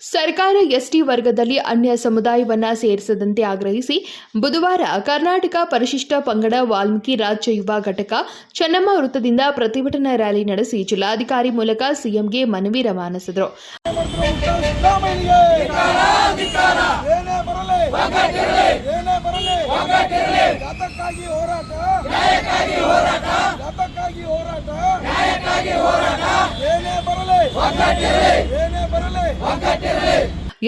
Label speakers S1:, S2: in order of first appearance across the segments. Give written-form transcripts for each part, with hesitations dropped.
S1: ಸರ್ಕಾರ ಎಸ್ಟಿ ವರ್ಗದಲ್ಲಿ ಅನ್ಯ ಸಮುದಾಯವನ್ನ ಸೇರಿಸದಂತೆ ಆಗ್ರಹಿಸಿ ಬುಧವಾರ ಕರ್ನಾಟಕ ಪರಿಶಿಷ್ಟ ಪಂಗಡ ವಾಲ್ಮೀಕಿ ರಾಜ್ಯ ಯುವ ಘಟಕ ಚೆನ್ನಮ್ಮ ವೃತ್ತದಿಂದ ಪ್ರತಿಭಟನಾ ರ್ಯಾಲಿ ನಡೆಸಿ ಜಿಲ್ಲಾಧಿಕಾರಿ ಮೂಲಕ ಸಿಎಂಗೆ ಮನವಿ ರವಾನಿಸಿದರು.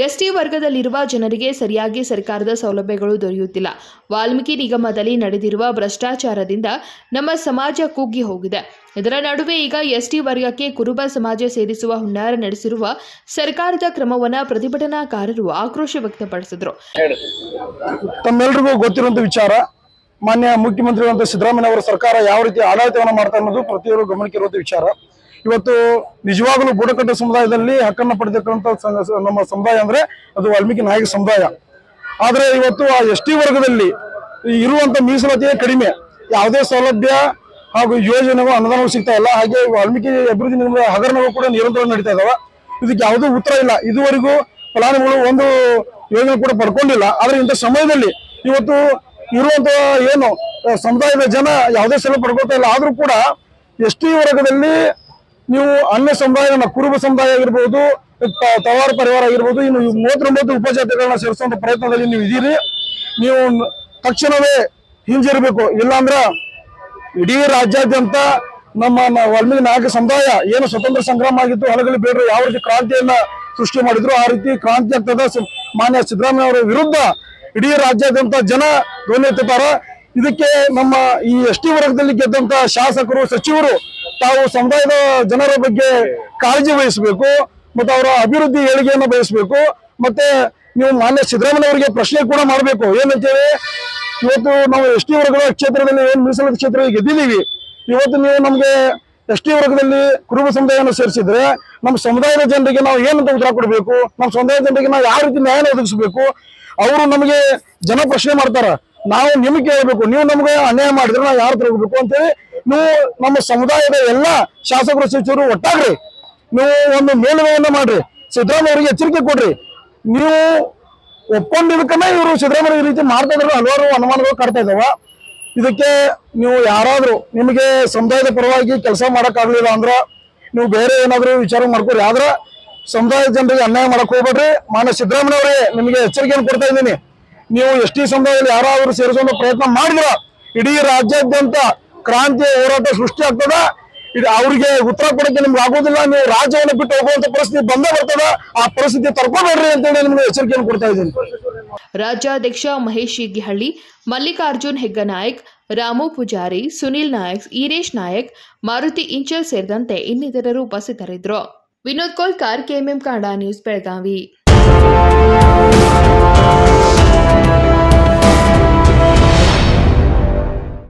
S1: ಎಸ್ಟಿ ವರ್ಗದಲ್ಲಿರುವ ಜನರಿಗೆ ಸರಿಯಾಗಿ ಸರ್ಕಾರದ ಸೌಲಭ್ಯಗಳು ದೊರೆಯುತ್ತಿಲ್ಲ. ವಾಲ್ಮೀಕಿ ನಿಗಮದಲ್ಲಿ ನಡೆದಿರುವ ಭ್ರಷ್ಟಾಚಾರದಿಂದ ನಮ್ಮ ಸಮಾಜ ಕುಗ್ಗಿ ಹೋಗಿದೆ. ಇದರ ನಡುವೆ ಈಗ ಎಸ್ಟಿ ವರ್ಗಕ್ಕೆ ಕುರುಬ ಸಮಾಜ ಸೇರಿಸುವ ಹುನ್ನಾರ ನಡೆಸಿರುವ ಸರ್ಕಾರದ ಕ್ರಮವನ್ನು ಪ್ರತಿಭಟನಾಕಾರರು ಆಕ್ರೋಶ ವ್ಯಕ್ತಪಡಿಸಿದರು.
S2: ತಮ್ಮೆಲ್ಲರಿಗೂ ಗೊತ್ತಿರುವಂತಹ ವಿಚಾರ, ಮಾನ್ಯ ಮುಖ್ಯಮಂತ್ರಿಗಳಂತ ಸಿದ್ದರಾಮಯ್ಯ ಅವರ ಸರ್ಕಾರ ಯಾವ ರೀತಿ ಆಡಳಿತವನ್ನು ಮಾಡ್ತಾ ಅನ್ನೋದು ಪ್ರತಿಯೊಬ್ಬರು ಗಮನಕ್ಕೆ ಇರುವಂತಹ ವಿಚಾರ. ಇವತ್ತು ನಿಜವಾಗಲೂ ಬುಡಕಟ್ಟು ಸಮುದಾಯದಲ್ಲಿ ಹಕ್ಕನ್ನು ಪಡೆದಿರುವಂತ ನಮ್ಮ ಸಮುದಾಯ ಅಂದ್ರೆ ಅದು ವಾಲ್ಮೀಕಿ ನಾಯಕ ಸಮುದಾಯ. ಆದ್ರೆ ಇವತ್ತು ಆ ಎಸ್ಟಿ ವರ್ಗದಲ್ಲಿ ಇರುವಂತ ಮೀಸಲಾತಿಯೇ ಕಡಿಮೆ, ಯಾವುದೇ ಸೌಲಭ್ಯ ಹಾಗೂ ಯೋಜನೆಗಳು ಅನುದಾನಗಳು ಸಿಗ್ತಾ ಇಲ್ಲ. ಹಾಗೆ ವಾಲ್ಮೀಕಿ ಅಭಿವೃದ್ಧಿ ಹಗರಣಗಳು ಕೂಡ ನಿರಂತರ ನಡೀತಾ ಇದಾವೆ. ಇದಕ್ಕೆ ಯಾವುದೂ ಉತ್ತರ ಇಲ್ಲ. ಇದುವರೆಗೂ ಫಲಾನುಭವಿಗಳು ಒಂದು ಯೋಜನೆ ಕೂಡ ಪಡ್ಕೊಂಡಿಲ್ಲ. ಆದ್ರೆ ಇಂಥ ಸಮಯದಲ್ಲಿ ಇವತ್ತು ಇರುವಂತ ಏನು ಸಮುದಾಯದ ಜನ ಯಾವುದೇ ಸೌಲಭ್ಯ ಪಡ್ಕೊಳ್ತಾ ಇಲ್ಲ. ಆದ್ರೂ ಕೂಡ ಎಸ್ಟಿ ವರ್ಗದಲ್ಲಿ ನೀವು ಅನ್ಯ ಸಮುದಾಯ, ಕುರುಬ ಸಮುದಾಯ ಆಗಿರ್ಬೋದು, ತವಾರ ಪರಿವಾರ ಆಗಿರ್ಬೋದು, ಇನ್ನು 39 ಉಪಜಾತಿಗಳನ್ನ ಸೇರಿಸುವಂತ ಪ್ರಯತ್ನದಲ್ಲಿ ನೀವು ಇದೀರಿ. ನೀವು ತಕ್ಷಣವೇ ಹಿಂಜರಿಬೇಕು. ಇಲ್ಲಾಂದ್ರ ಇಡೀ ರಾಜ್ಯಾದ್ಯಂತ ನಮ್ಮ ವಾಲ್ಮೀಕಿ ನಾಯಕ ಸಮುದಾಯ ಏನು ಸ್ವತಂತ್ರ ಸಂಗ್ರಾಮ ಆಗಿತ್ತು, ಹೊಲಗಲಿ ಬೇಡರು ಯಾವ ರೀತಿ ಕ್ರಾಂತಿಯನ್ನ ಸೃಷ್ಟಿ ಮಾಡಿದ್ರು ಆ ರೀತಿ ಕ್ರಾಂತಿ ಆಗ್ತದ. ಮಾನ್ಯ ಸಿದ್ದರಾಮಯ್ಯ ಅವರ ವಿರುದ್ಧ ಇಡೀ ರಾಜ್ಯಾದ್ಯಂತ ಜನ ಧ್ವನಿ ಎತ್ತುತ್ತಾರ. ಇದಕ್ಕೆ ನಮ್ಮ ಈ ಎಸ್ಟಿ ವರ್ಗದಲ್ಲಿ ಗೆದ್ದಂತ ಶಾಸಕರು, ಸಚಿವರು ತಾವು ಸಮುದಾಯದ ಜನರ ಬಗ್ಗೆ ಕಾಳಜಿ ವಹಿಸಬೇಕು ಮತ್ತು ಅವರ ಅಭಿವೃದ್ಧಿ ಏಳಿಗೆಯನ್ನು ಬಯಸಬೇಕು. ಮತ್ತೆ ನೀವು ಮಾನ್ಯ ಸಿದ್ದರಾಮಯ್ಯ ಅವರಿಗೆ ಪ್ರಶ್ನೆ ಕೂಡ ಮಾಡಬೇಕು. ಏನಂತೇಳಿ, ಇವತ್ತು ನಾವು ಎಸ್ಟಿ ವರ್ಗದ ಕ್ಷೇತ್ರದಲ್ಲಿ ಏನು ಮೀಸಲಾತಿ ಕ್ಷೇತ್ರ ಗೆದ್ದಿದ್ದೀವಿ, ಇವತ್ತು ನೀವು ನಮ್ಗೆ ಎಸ್ಟಿ ವರ್ಗದಲ್ಲಿ ಕುರುಬ ಸಮುದಾಯವನ್ನು ಸೇರಿಸಿದ್ರೆ ನಮ್ಮ ಸಮುದಾಯದ ಜನರಿಗೆ ನಾವು ಏನಂತ ಉತ್ತರ ಕೊಡಬೇಕು? ನಮ್ಮ ಸಮುದಾಯದ ಜನರಿಗೆ ನಾವು ಯಾವ ರೀತಿ ನ್ಯಾಯ ಒದಗಿಸಬೇಕು? ಅವರು ನಮಗೆ ಜನ ಪ್ರಶ್ನೆ ಮಾಡ್ತಾರ. ನಾವು ನಿಮಗೆ ಕೇಳಬೇಕು, ನೀವು ನಮ್ಗೆ ಅನ್ಯಾಯ ಮಾಡಿದ್ರೆ ನಾವು ಯಾರು ತಗೋಬೇಕು ಅಂತೇಳಿ ನೀವು ನಮ್ಮ ಸಮುದಾಯದ ಎಲ್ಲ ಶಾಸಕರು, ಸಚಿವರು ಒಟ್ಟಾಗ್ರಿ ನೀವು ಒಂದು ಮೇಲ್ಮೆಯನ್ನ ಮಾಡ್ರಿ. ಸಿದ್ದರಾಮಯ್ಯ ಅವರಿಗೆ ಎಚ್ಚರಿಕೆ ಕೊಡ್ರಿ. ನೀವು ಒಪ್ಕೊಂಡಿದ್ದಕ್ಕನ್ನ ಇವರು ಸಿದ್ದರಾಮಯ್ಯ ಈ ರೀತಿ ಮಾಡ್ತಾ ಇದ್ರೆ ಹಲವಾರು ಅನುಮಾನಗಳು ಕಾಡ್ತಾ ಇದಾವ. ಇದಕ್ಕೆ ನೀವು ಯಾರಾದ್ರೂ ನಿಮಗೆ ಸಮುದಾಯದ ಪರವಾಗಿ ಕೆಲಸ ಮಾಡಕ್ಕಾಗ್ಲಿಲ್ಲ ಅಂದ್ರ ನೀವು ಬೇರೆ ಏನಾದ್ರು ವಿಚಾರ ಮಾಡ್ಕೊರಿ. ಆದ್ರ ಸಮುದಾಯದ ಜನರಿಗೆ ಅನ್ಯಾಯ ಮಾಡಕ್ ಹೋಗ್ಬೇಡ್ರಿ. ಮಾನ್ಯ ಸಿದ್ದರಾಮಯ್ಯ ಅವರೇ ನಿಮಗೆ ಎಚ್ಚರಿಕೆಯನ್ನು ಕೊಡ್ತಾ ಇದ್ದೀನಿ. ನೀವು ಎಸ್ಟಿ ಸಮುದಾಯದಲ್ಲಿ ಯಾರಾದ್ರೂ ಸೇರಿಸುವಂತ ಪ್ರಯತ್ನ ಮಾಡಿದ್ರ ಇಡೀ ರಾಜ್ಯಾದ್ಯಂತ ಕ್ರಾಂತಿಯ ಹೋರಾಟ ಸೃಷ್ಟಿ ಆಗ್ತದ. ಅವ್ರಿಗೆ ಉತ್ತರ ಕೊಡಕ್ಕೆ ನಿಮ್ಗೆ ಆಗೋದಿಲ್ಲ. ನೀವು ರಾಜ್ಯವನ್ನು ಬಿಟ್ಟು ಹೋಗುವಂತ ಪರಿಸ್ಥಿತಿ ಬಂದೇ ಬರ್ತದ. ಆ ಪರಿಸ್ಥಿತಿ ತರ್ಕೋಬೇಡ್ರಿ ಅಂತೇಳಿ ನಿಮ್ಗೆ ಎಚ್ಚರಿಕೆಯನ್ನು ಕೊಡ್ತಾ ಇದ್ದೀನಿ.
S1: ರಾಜ್ಯಾಧ್ಯಕ್ಷ ಮಹೇಶ್ ಶಿಗ್ಗಿಹಳ್ಳಿ, ಮಲ್ಲಿಕಾರ್ಜುನ್ ಹೆಗ್ಗನಾಯಕ್, ರಾಮು ಪೂಜಾರಿ, ಸುನಿಲ್ ನಾಯಕ್, ಈರೇಶ್ ನಾಯಕ್, ಮಾರುತಿ ಇಂಚಲ್ ಸೇರಿದಂತೆ ಇನ್ನಿತರರು ಉಪಸ್ಥಿತರಿದ್ದರು. Vinod Kolkar, KMM Kannada news, Belagavi.